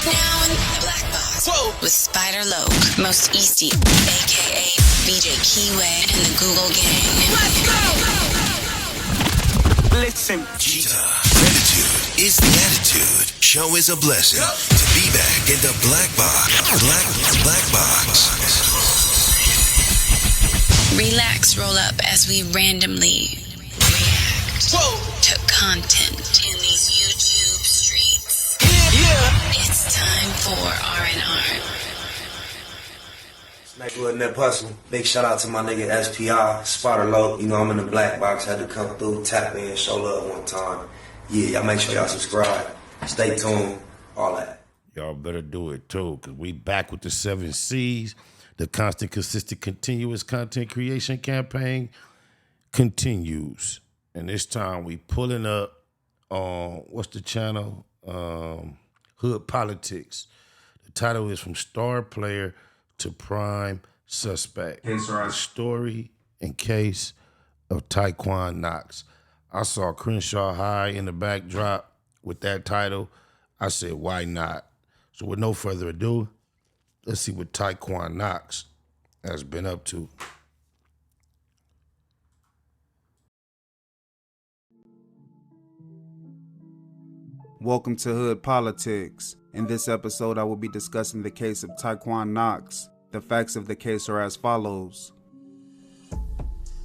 now in the black box. Whoa. With Spider Loke, Most Easty, aka BJ Keyway, and the Google Gang. Let's go! Listen. Gratitude is the attitude. Show is a blessing. To be back in the black box. Black box. Relax, roll up as we randomly react to content in these YouTube streets. Yeah. It's time for R&R. Nigga Net Hustle. Big shout out to my nigga SPI, Spotter Low. You know I'm in the black box. Had to come through, tap in, show love one time. Yeah, y'all make sure y'all subscribe. Stay tuned. All that. Y'all better do it too, because we back with the 7 C's. The constant, consistent, continuous content creation campaign continues. And this time we pulling up on, what's the channel? Hood Politics. The title is From Star Player to Prime Suspect. The story and case of Tyquan Knox. I saw Crenshaw High in the backdrop with that title. I said, why not? So with no further ado, let's see what Tyquan Knox has been up to. Welcome to Hood Politics. In this episode, I will be discussing the case of Tyquan Knox. The facts of the case are as follows.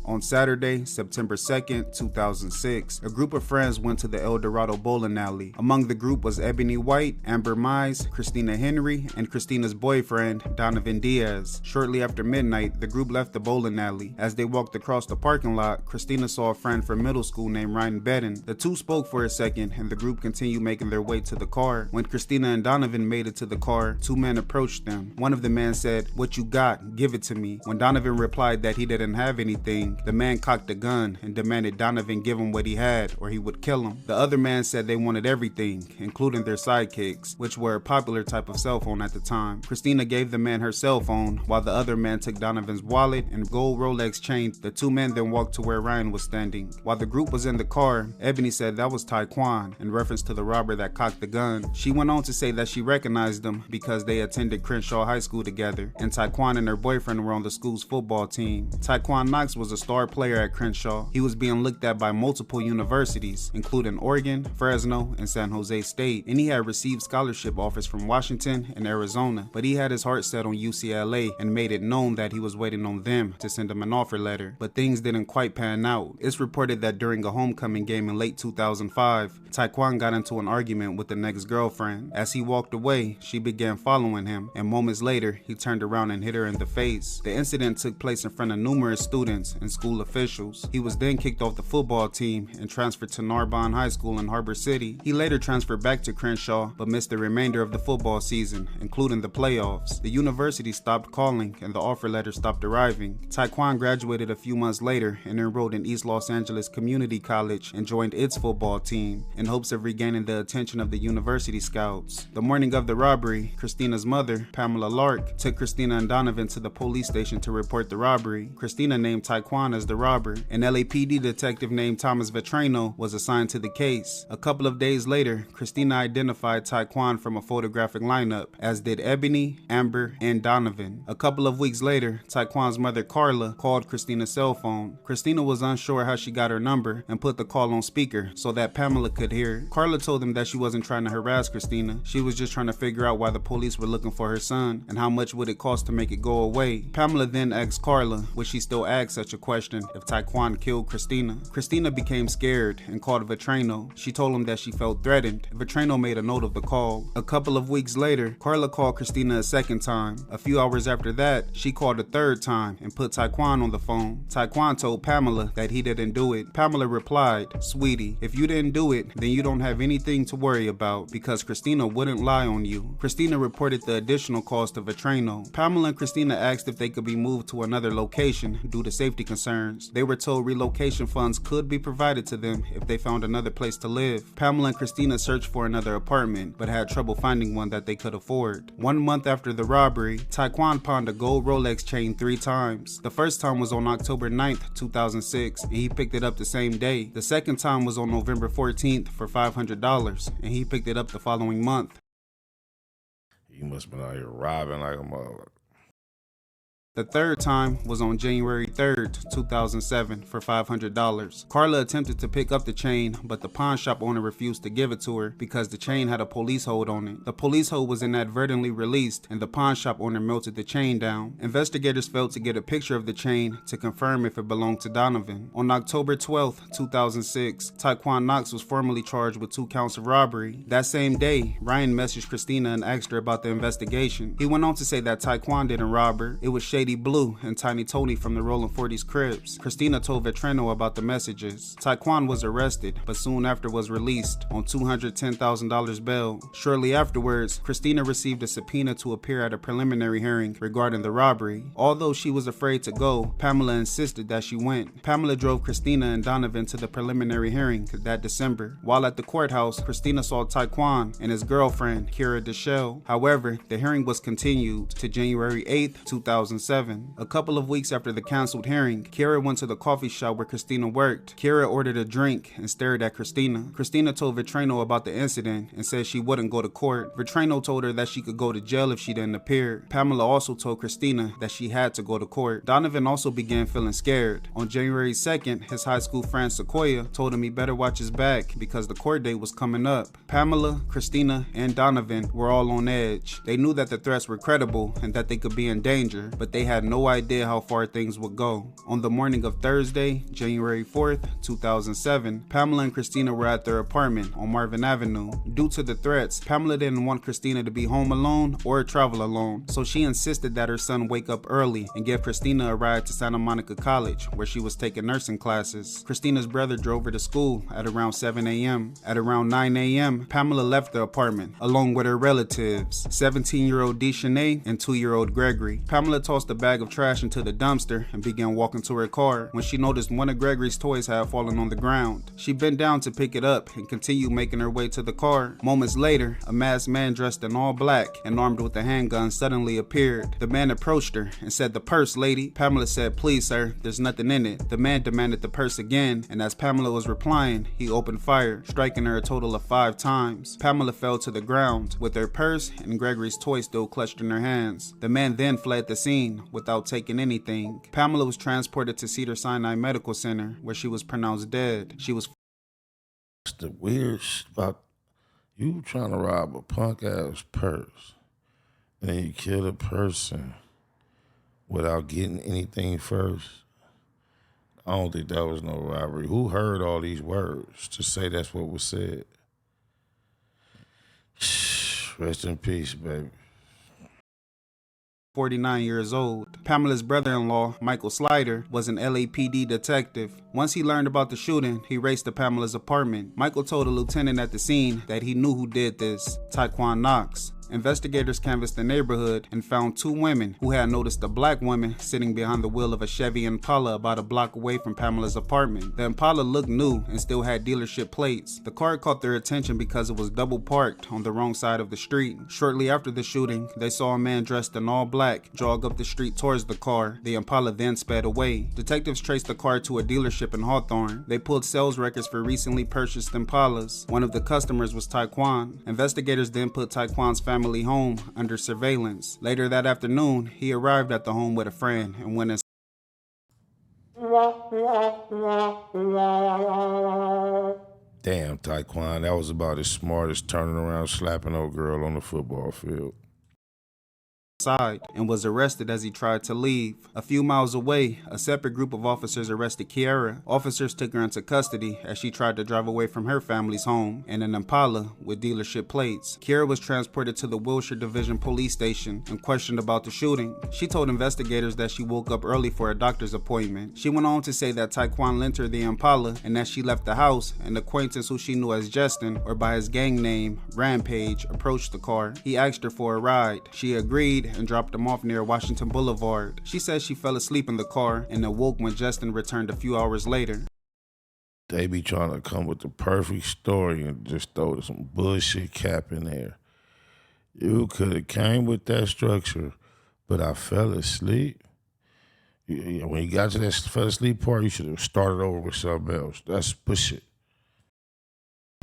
On Saturday, September 2nd, 2006, a group of friends went to the El Dorado bowling alley. Among the group was Ebony White, Amber Mize, Christina Henry, and Christina's boyfriend, Donovan Diaz. Shortly after midnight, the group left the bowling alley. As they walked across the parking lot, Christina saw a friend from middle school named Ryan Bedden. The two spoke for a second, and the group continued making their way to the car. When Christina and Donovan made it to the car, two men approached them. One of the men said, "What you got? Give it to me." When Donovan replied that he didn't have anything, the man cocked a gun and demanded Donovan give him what he had or he would kill him. The other man said they wanted everything, including their sidekicks, which were a popular type of cell phone at the time. Christina gave the man her cell phone, while the other man took Donovan's wallet and gold Rolex chain. The two men then walked to where Ryan was standing. While the group was in the car, Ebony said that was Tyquan, in reference to the robber that cocked the gun. She went on to say that she recognized him because they attended Crenshaw High School together, and Tyquan and her boyfriend were on the school's football team. Tyquan Knox was a star player at Crenshaw. He was being looked at by multiple universities, including Oregon, Fresno, and San Jose State, and he had received scholarship offers from Washington and Arizona, but he had his heart set on UCLA and made it known that he was waiting on them to send him an offer letter, but things didn't quite pan out. It's reported that during a homecoming game in late 2005, Tyquan got into an argument with the next girlfriend. As he walked away, she began following him, and moments later, he turned around and hit her in the face. The incident took place in front of numerous students and school officials. He was then kicked off the football team and transferred to Narbonne High School in Harbor City. He later transferred back to Crenshaw, but missed the remainder of the football season, including the playoffs. The university stopped calling and the offer letter stopped arriving. Tyquan graduated a few months later and enrolled in East Los Angeles Community College and joined its football team in hopes of regaining the attention of the university scouts. The morning of the robbery, Christina's mother, Pamela Lark, took Christina and Donovan to the police station to report the robbery. Christina named Tyquan as the robber. An LAPD detective named Thomas Vetrano was assigned to the case. A couple of days later, Christina identified Tyquan from a photographic lineup, as did Ebony, Amber, and Donovan. A couple of weeks later, Tyquan's mother Carla called Christina's cell phone. Christina was unsure how she got her number and put the call on speaker so that Pamela could hear. Carla told them that she wasn't trying to harass Christina. She was just trying to figure out why the police were looking for her son and how much would it cost to make it go away. Pamela then asked Carla, would she still ask such a question if Tyquan killed Christina? Christina became scared and called Vetrano. She told him that she felt threatened. Vetrano made a note of the call. A couple of weeks later, Carla called Christina a second time. A few hours after that, she called a third time and put Tyquan on the phone. Tyquan told Pamela that he didn't do it. Pamela replied, "Sweetie, if you didn't do it, then you don't have anything to worry about because Christina wouldn't lie on you." Christina reported the additional cost to Vetrano. Pamela and Christina asked if they could be moved to another location due to safety concerns. concerns. They were told relocation funds could be provided to them if they found another place to live. Pamela and Christina searched for another apartment, but had trouble finding one that they could afford. 1 month after the robbery, Tyquan pawned a gold Rolex chain 3 times. The first time was on October 9th, 2006, and he picked it up the same day. The second time was on November 14th for $500, and he picked it up the following month. You must have been out here robbing like a motherfucker. The third time was on January 3rd, 2007 for $500. Carla attempted to pick up the chain, but the pawn shop owner refused to give it to her because the chain had a police hold on it. The police hold was inadvertently released and the pawn shop owner melted the chain down. Investigators failed to get a picture of the chain to confirm if it belonged to Donovan. On October 12th, 2006, Tyquan Knox was formally charged with 2 counts of robbery. That same day, Ryan messaged Christina and asked her about the investigation. He went on to say that Tyquan didn't rob her. It was Shady Blue and Tiny Tony from the Rollin' 40s Cribs. Christina told Vetrano about the messages. Tyquan was arrested, but soon after was released on $210,000 bail. Shortly afterwards, Christina received a subpoena to appear at a preliminary hearing regarding the robbery. Although she was afraid to go, Pamela insisted that she went. Pamela drove Christina and Donovan to the preliminary hearing that December. While at the courthouse, Christina saw Tyquan and his girlfriend, Kira Deschelle. However, the hearing was continued to January 8th, 2007. A couple of weeks after the canceled hearing, Kira went to the coffee shop where Christina worked. Kira ordered a drink and stared at Christina. Christina told Vetrano about the incident and said she wouldn't go to court. Vetrano told her that she could go to jail if she didn't appear. Pamela also told Christina that she had to go to court. Donovan also began feeling scared. On January 2nd, his high school friend Sequoia told him he better watch his back because the court date was coming up. Pamela, Christina, and Donovan were all on edge. They knew that the threats were credible and that they could be in danger, but they had no idea how far things would go. On the morning of Thursday, January 4th, 2007, Pamela and Christina were at their apartment on Marvin Avenue. Due to the threats, Pamela didn't want Christina to be home alone or travel alone, so she insisted that her son wake up early and give Christina a ride to Santa Monica College, where she was taking nursing classes. Christina's brother drove her to school at around 7 a.m. At around 9 a.m., Pamela left the apartment along with her relatives, 17-year-old Deshanae and 2-year-old Gregory. Pamela tossed a bag of trash into the dumpster and began walking to her car when she noticed one of Gregory's toys had fallen on the ground. She bent down to pick it up and continued making her way to the car. Moments later, a masked man dressed in all black and armed with a handgun suddenly appeared. The man approached her and said, "The purse, lady." Pamela said, "Please, sir, there's nothing in it." The man demanded the purse again, and as Pamela was replying, he opened fire, striking her a total of 5 times. Pamela fell to the ground with her purse and Gregory's toy still clutched in her hands. The man then fled the scene without taking anything. Pamela was transported to Cedars-Sinai Medical Center, where she was pronounced dead. She was The weird shit about you trying to rob a punk ass purse and then you kill a person without getting anything first. I don't think that was no robbery. Who heard all these words to say that's what was said? Rest in peace, baby. 49 years old. Pamela's brother-in-law, Michael Slider, was an LAPD detective. Once he learned about the shooting, he raced to Pamela's apartment. Michael told a lieutenant at the scene that he knew who did this, Tyquan Knox. Investigators canvassed the neighborhood and found 2 women who had noticed a black woman sitting behind the wheel of a Chevy Impala about a block away from Pamela's apartment. The Impala looked new and still had dealership plates. The car caught their attention because it was double parked on the wrong side of the street. Shortly after the shooting, they saw a man dressed in all black jog up the street towards the car. The Impala then sped away. Detectives traced the car to a dealership in Hawthorne. They pulled sales records for recently purchased Impalas. One of the customers was Tyquan. Investigators then put Tyquan's family home under surveillance. Later that afternoon, he arrived at the home with a friend and went inside. Damn, Tyquan, that was about as smart as turning around slapping old girl on the football field. And was arrested as he tried to leave. A few miles away, a separate group of officers arrested Kiara. Officers took her into custody as she tried to drive away from her family's home in an Impala with dealership plates. Kiara was transported to the Wilshire Division Police Station and questioned about the shooting. She told investigators that she woke up early for a doctor's appointment. She went on to say that Tyquan lent her the Impala and that she left the house. An acquaintance who she knew as Justin, or by his gang name, Rampage, approached the car. He asked her for a ride. She agreed maid and dropped him off near Washington Boulevard. She says she fell asleep in the car and awoke when Justin returned a few hours later. They be trying to come with the perfect story and just throw some bullshit cap in there. You could have came with that structure, but I fell asleep. When you got to that fell asleep part, you should have started over with something else. That's bullshit.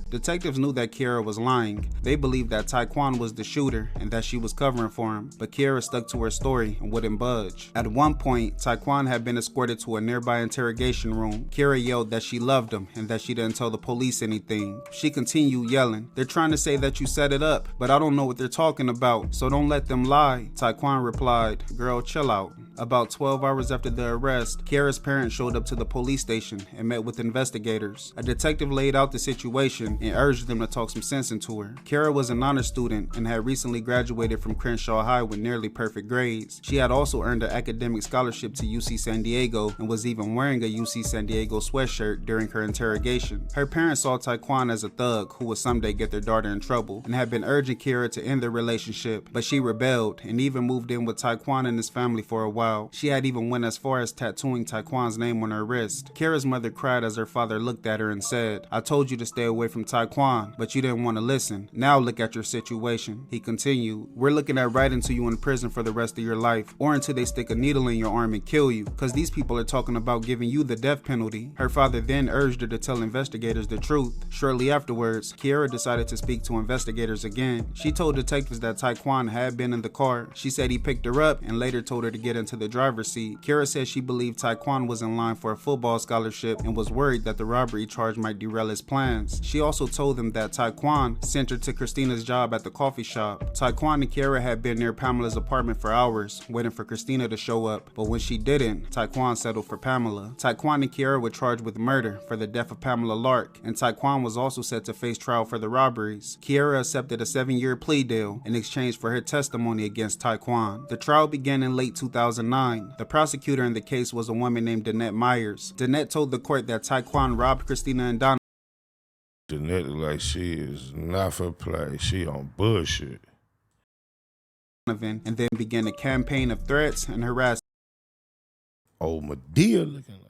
Detectives knew that Kiara was lying. They believed that Tyquan was the shooter and that she was covering for him, but Kiara stuck to her story and wouldn't budge. At one point, Tyquan had been escorted to a nearby interrogation room. Kiara yelled that she loved him and that she didn't tell the police anything. She continued yelling, "They're trying to say that you set it up, but I don't know what they're talking about, so don't let them lie." Tyquan replied, "Girl, chill out." About 12 hours after the arrest, Kiara's parents showed up to the police station and met with investigators. A detective laid out the situation and urged them to talk some sense into her. Kiara was an honor student and had recently graduated from Crenshaw High with nearly perfect grades. She had also earned an academic scholarship to UC San Diego and was even wearing a UC San Diego sweatshirt during her interrogation. Her parents saw Tyquan as a thug who would someday get their daughter in trouble and had been urging Kiara to end their relationship, but she rebelled and even moved in with Tyquan and his family for a while. She had even went as far as tattooing Tyquan's name on her wrist. Kiara's mother cried as her father looked at her and said, "I told you to stay away from Tyquan, but you didn't want to listen. Now look at your situation." He continued, "We're looking at writing to you in prison for the rest of your life, or until they stick a needle in your arm and kill you, because these people are talking about giving you the death penalty." Her father then urged her to tell investigators the truth. Shortly afterwards, Kiara decided to speak to investigators again. She told detectives that Tyquan had been in the car. She said he picked her up and later told her to get into the driver's seat. Kiara said she believed Tyquan was in line for a football scholarship and was worried that the robbery charge might derail his plans. She also told them that Tyquan sent her to Christina's job at the coffee shop. Tyquan and Kiara had been near Pamela's apartment for hours, waiting for Christina to show up, but when she didn't, Tyquan settled for Pamela. Tyquan and Kiara were charged with murder for the death of Pamela Lark, and Tyquan was also set to face trial for the robberies. Kiara accepted a 7-year plea deal in exchange for her testimony against Tyquan. The trial began in late 2009. The prosecutor in the case was a woman named Danette Myers. Danette told the court that Tyquan robbed Christina and Donovan. Danette look like she is not for play. She on bullshit. And then began a campaign of threats and harassment. Old Medea looking like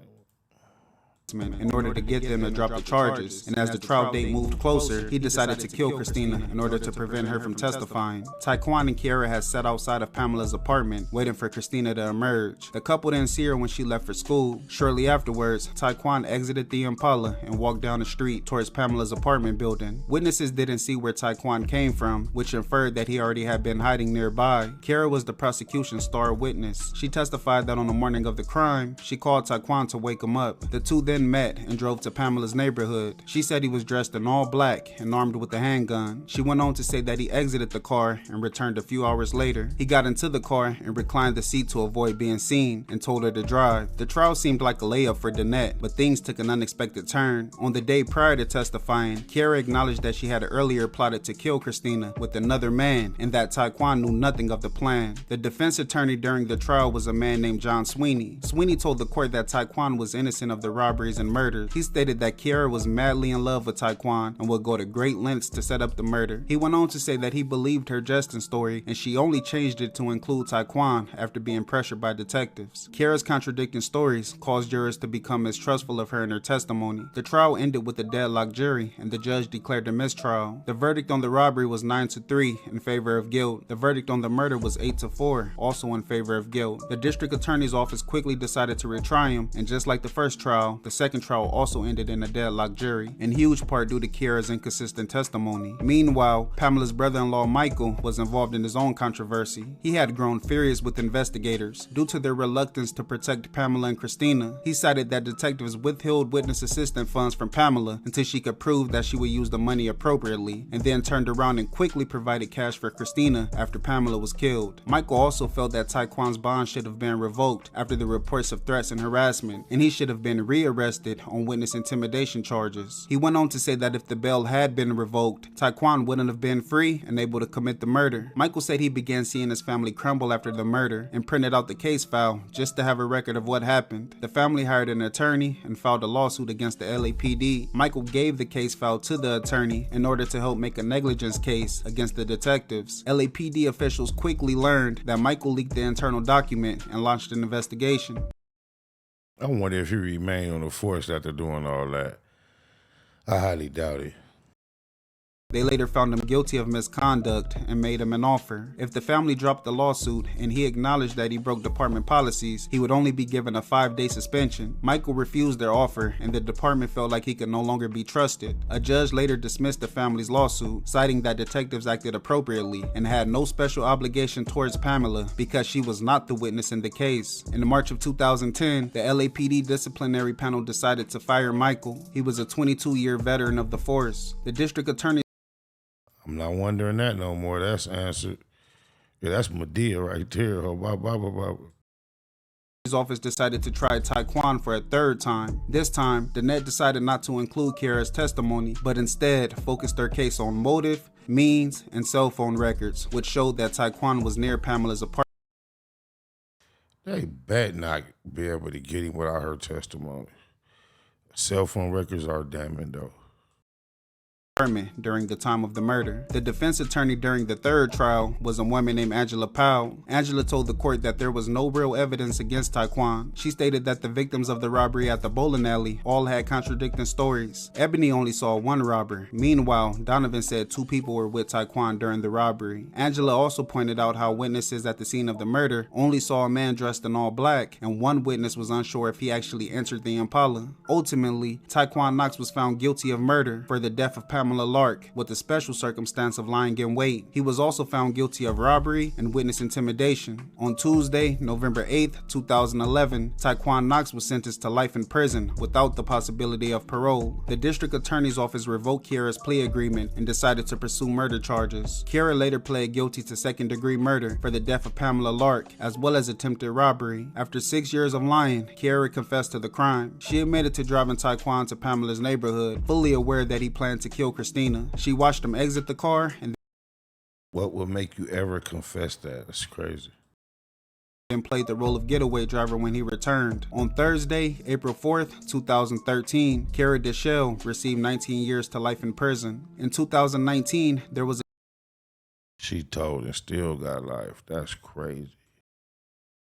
in order to get them to drop the charges, and as the trial date moved closer, he decided to kill Christina in order to prevent her from testifying. Tyquan and Kiara had sat outside of Pamela's apartment, waiting for Christina to emerge. The couple didn't see her when she left for school. Shortly afterwards, Tyquan exited the Impala and walked down the street towards Pamela's apartment building. Witnesses didn't see where Tyquan came from, which inferred that he already had been hiding nearby. Kiara was the prosecution's star witness. She testified that on the morning of the crime, she called Tyquan to wake him up. The two then met and drove to Pamela's neighborhood. She said he was dressed in all black and armed with a handgun. She went on to say that he exited the car and returned a few hours later. He got into the car and reclined the seat to avoid being seen and told her to drive. The trial seemed like a layup for Danette, but things took an unexpected turn. On the day prior to testifying, Kiara acknowledged that she had earlier plotted to kill Christina with another man and that Tyquan knew nothing of the plan. The defense attorney during the trial was a man named John Sweeney. Sweeney told the court that Tyquan was innocent of the robberies and murders. He stated that Kiara was madly in love with Tyquan and would go to great lengths to set up the murder. He went on to say that he believed her jesting story and she only changed it to include Tyquan after being pressured by detectives. Kiara's contradicting stories caused jurors to become mistrustful of her and her testimony. The trial ended with a deadlocked jury and the judge declared a mistrial. The verdict on the robbery was 9-3 in favor of guilt. The verdict on the murder was 8-4, also in favor of guilt. The district attorney's office quickly decided to retry him, and just like the first trial, the second trial also ended in a deadlocked jury, in huge part due to Kiara's inconsistent testimony. Meanwhile, Pamela's brother-in-law Michael was involved in his own controversy. He had grown furious with investigators due to their reluctance to protect Pamela and Christina. He cited that detectives withheld witness assistance funds from Pamela until she could prove that she would use the money appropriately, and then turned around and quickly provided cash for Christina after Pamela was killed. Michael also felt that Tyquan's bond should have been revoked after the reports of threats and harassment, and he should have been rearrested arrested on witness intimidation charges. He went on to say that if the bail had been revoked, Tyquan wouldn't have been free and able to commit the murder. Michael said he began seeing his family crumble after the murder and printed out the case file just to have a record of what happened. The family hired an attorney and filed a lawsuit against the LAPD. Michael gave the case file to the attorney in order to help make a negligence case against the detectives. LAPD officials quickly learned that Michael leaked the internal document and launched an investigation. I wonder if he remained on the force after doing all that. I highly doubt it. They later found him guilty of misconduct and made him an offer. If the family dropped the lawsuit and he acknowledged that he broke department policies, he would only be given a 5-day suspension. Michael refused their offer and the department felt like he could no longer be trusted. A judge later dismissed the family's lawsuit, citing that detectives acted appropriately and had no special obligation towards Pamela because she was not the witness in the case. In March of 2010, the LAPD disciplinary panel decided to fire Michael. He was a 22-year veteran of the force. The district attorney I'm not wondering that no more. That's answered. Yeah, that's Medea right there. His office decided to try Tyquan for a third time. This time, the net decided not to include Kiara's testimony, but instead focused their case on motive, means, and cell phone records, which showed that Tyquan was near Pamela's apartment. They bet not be able to get him without her testimony. Cell phone records are damning though. During the time of the murder. The defense attorney during the third trial was a woman named Angela Powell. Angela told the court that there was no real evidence against Tyquan. She stated that the victims of the robbery at the bowling alley all had contradicting stories. Ebony only saw one robber. Meanwhile, Donovan said 2 people were with Tyquan during the robbery. Angela also pointed out how witnesses at the scene of the murder only saw a man dressed in all black, and one witness was unsure if he actually entered the Impala. Ultimately, Tyquan Knox was found guilty of murder for the death of Pamela Lark, with the special circumstance of lying in wait. He was also found guilty of robbery and witness intimidation. On Tuesday, November 8th, 2011, Tyquan Knox was sentenced to life in prison without the possibility of parole. The district attorney's office revoked Kiara's plea agreement and decided to pursue murder charges. Kiara later pled guilty to second-degree murder for the death of Pamela Lark, as well as attempted robbery. After 6 years of lying, Kiara confessed to the crime. She admitted to driving Tyquan to Pamela's neighborhood, fully aware that he planned to kill Christina. She watched him exit the car and what would make you ever confess that? That's crazy. then played the role of getaway driver when he returned. On Thursday, April 4th, 2013, Kiara Deschelle received 19 years to life in prison. In 2019, there was She told and still got life. That's crazy.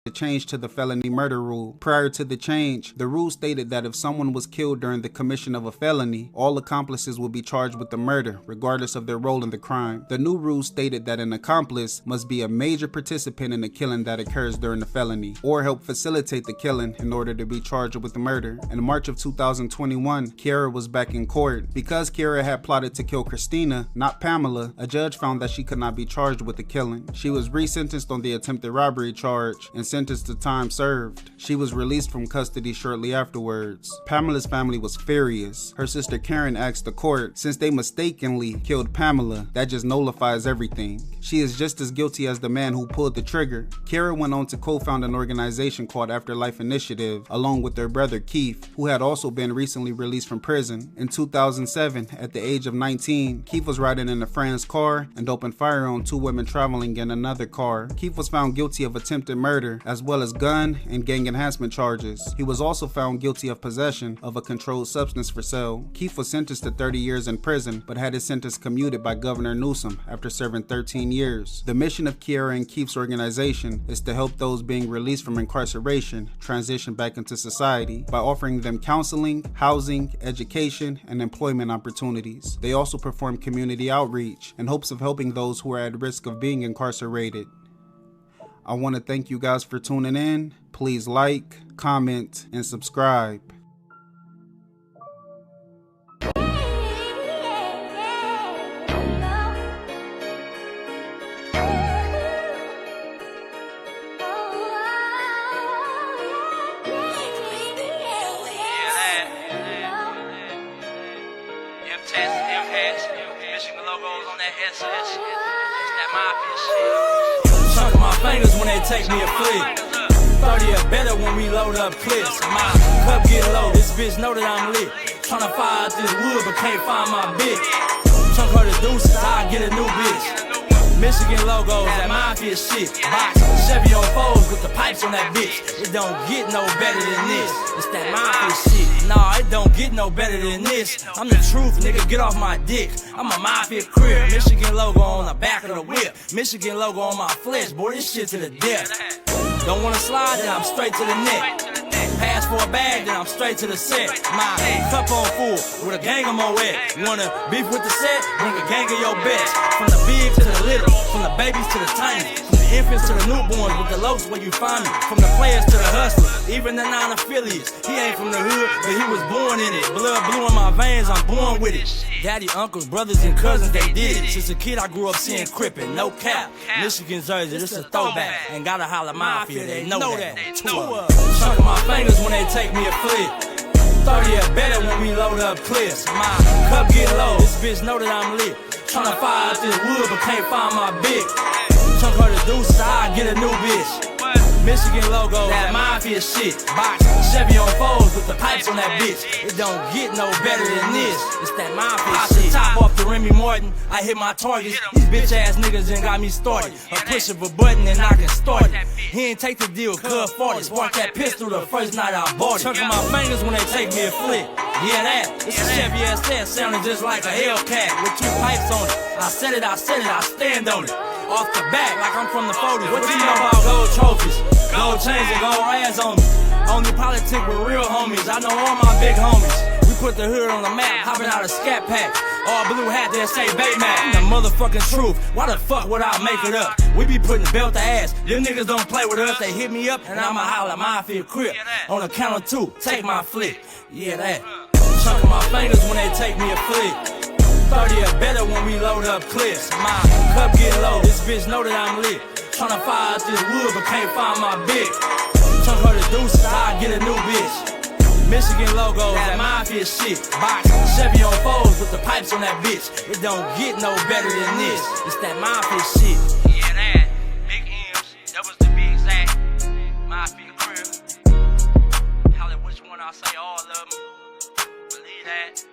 a change to the felony murder rule. Prior to the change, the rule stated that if someone was killed during the commission of a felony, all accomplices would be charged with the murder, regardless of their role in the crime. The new rule stated that an accomplice must be a major participant in the killing that occurs during the felony, or help facilitate the killing in order to be charged with the murder. In March of 2021, Kiara was back in court. Because Kiara had plotted to kill Christina, not Pamela, a judge found that she could not be charged with the killing. She was resentenced on the attempted robbery charge and sentenced to time served. She was released from custody shortly afterwards. Pamela's family was furious. Her sister Karen asked the court, since they mistakenly killed Pamela, that just nullifies everything. She is just as guilty as the man who pulled the trigger. Kiara went on to co-found an organization called Afterlife Initiative, along with their brother Keith, who had also been recently released from prison. In 2007, at the age of 19, Keith was riding in a friend's car and opened fire on 2 women traveling in another car. Keith was found guilty of attempted murder, as well as gun and gang enhancement charges. He was also found guilty of possession of a controlled substance for sale. Keith was sentenced to 30 years in prison, but had his sentence commuted by Governor Newsom after serving 13 years. The mission of Kiara and Keith's organization is to help those being released from incarceration transition back into society by offering them counseling, housing, education, and employment opportunities. They also perform community outreach in hopes of helping those who are at risk of being incarcerated. I want to thank you guys for tuning in. Please like, comment, and subscribe. Michigan logos on that S. That mafia shit. Chunk my fingers when they take me a flick. 30 or better when we load up clips. My cup get low, this bitch know that I'm lit. Tryna fire out this wood, but can't find my bitch. Chunk her the deuces, I get a new bitch. Michigan logos, that mafia shit. Box, Chevy on foes with the pipes on that bitch. It don't get no better than this. It's that mafia shit. Nah, it don't get no better than this. I'm the truth, nigga, get off my dick. I'm a mafia crib. Michigan logo on the back of the whip. Michigan logo on my flesh, boy, this shit to the death. Don't wanna slide, then I'm straight to the neck. Pass for a bag, then I'm straight to the set. My cup on full, with a gang of my wet. Wanna beef with the set? Bring a gang of your best. From the big to the little, from the babies to the tiny, from the infants to the newborns, with the locs where you find me. From the players to the hustlers, even the non-affiliates. He ain't from the hood, but he was born in it. Blood blue in my veins, I'm born with it. Daddy, uncles, brothers, and cousins, they did it. Since a kid, I grew up seeing Crippin', no cap. Michigan jersey, this a throwback. Ain't gotta holler mafia, they know that. Chunk of my fingers when they take me a flip. 30 or better when we load up clips. My cup get low, this bitch know that I'm lit. Tryna fire out this wood, but can't find my bitch. Chunk her the deuces, I get a new bitch. Michigan logo, that mafia shit. Box, Chevy on foes with the pipes on that bitch. It don't get no better than this. It's that mafia shit. Top off the Remy Martin, I hit my targets. These bitch ass niggas done got me started. A push of a button and I can start it. He ain't take the deal, cuz 40. Spark that pistol the first night I bought it. Chunk of my fingers when they take me a flick. Yeah, that. It's a Chevy SS sounding just like a Hellcat with 2 pipes on it. I said it, I stand on it. Off the back, like I'm from the 40s. What you know about gold trophies? Gold chains and gold rags on me. Only politic with real homies. I know all my big homies. We put the hood on the map, hopping out of scat pack. All blue hat that say Baymax. The motherfucking truth. Why the fuck would I make it up? We be putting belt to ass. Them niggas don't play with us. They hit me up and I'ma holler mafia crip. On the count of 2, take my flick. Yeah, that. Chunk of my fingers when they take me a flick. 30 or better when we load up clips. My cup get low, this bitch know that I'm lit. Tryna fire out this wood, but can't find my bitch. Chunk her the deuces, I get a new bitch. Michigan logos, that mafia shit. Box, Chevy on foes with the pipes on that bitch. It don't get no better than this. It's that mafia shit. Yeah, that. Big M's, that was to be exact. Mafia crib. Holla which one I say all of them. Believe that.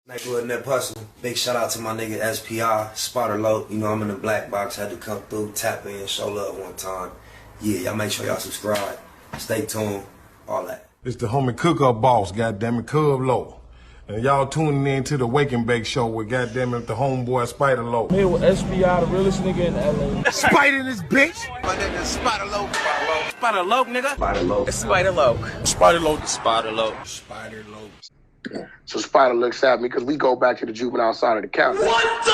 Neighborhood Net Hustle. Big shout out to my nigga SPI, Spotter Low. You know I'm in the black box, had to come through, tap in, show love one time. Yeah, y'all make sure y'all subscribe. Stay tuned, all that. It's the homie cook-up boss, goddammit, Cub Low. And y'all tuning in to the Wake and Bake Show with goddammit the homeboy Spider Low. Here with SPI, the realest nigga in LA. Spider this bitch! My nigga Spider Low. Spider Low, nigga. Spider Low. Spider Low. Spider Low. Spider Low. Spider Low. So Spider looks at me because we go back to the juvenile side of the county. What the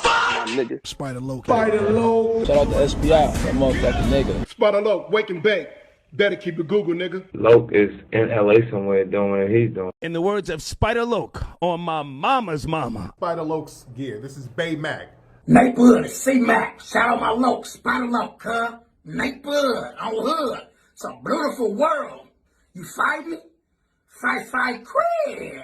fuck? My nigga. Spider Low. Spider Low. Shout out to SPI, that motherfucking nigga. Spider Low, Wake and Bake. Better keep it Google, nigga. Loke is in LA somewhere doing what he's doing. In the words of Spider Loke on my mama's mama. Spider Loke's gear. This is Bay Mac. Nate Blood, C-Mac. Shout out my Loke, Spider Loke, huh? Nate Blood on Hood. It's a beautiful world. You fight me? Fight, crib.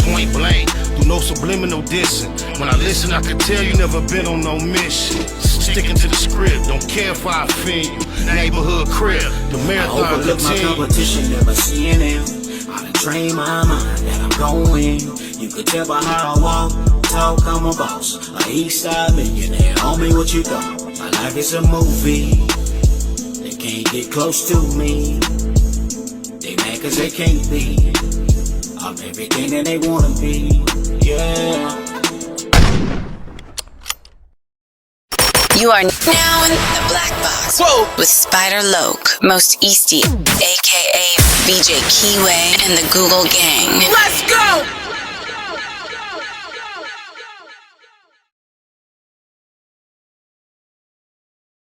Point blank, do no subliminal dissing. When I listen, I can tell you never been on no mission. Sticking to the script, don't care if I offend you. Neighborhood crib, the marathon I overlook my competition, never seeing him. I done trained my mind that I'm going. You could tell by how I walk, talk, I'm a boss. A Eastside millionaire, homie, what you thought? My life is a movie. They can't get close to me. They mad cause they can't be. I'm everything that they wanna be, yeah. You are now in the black box. Whoa. With Spider Loke, Most Eastie, aka BJ Keyway, and the Google Gang. Let's go!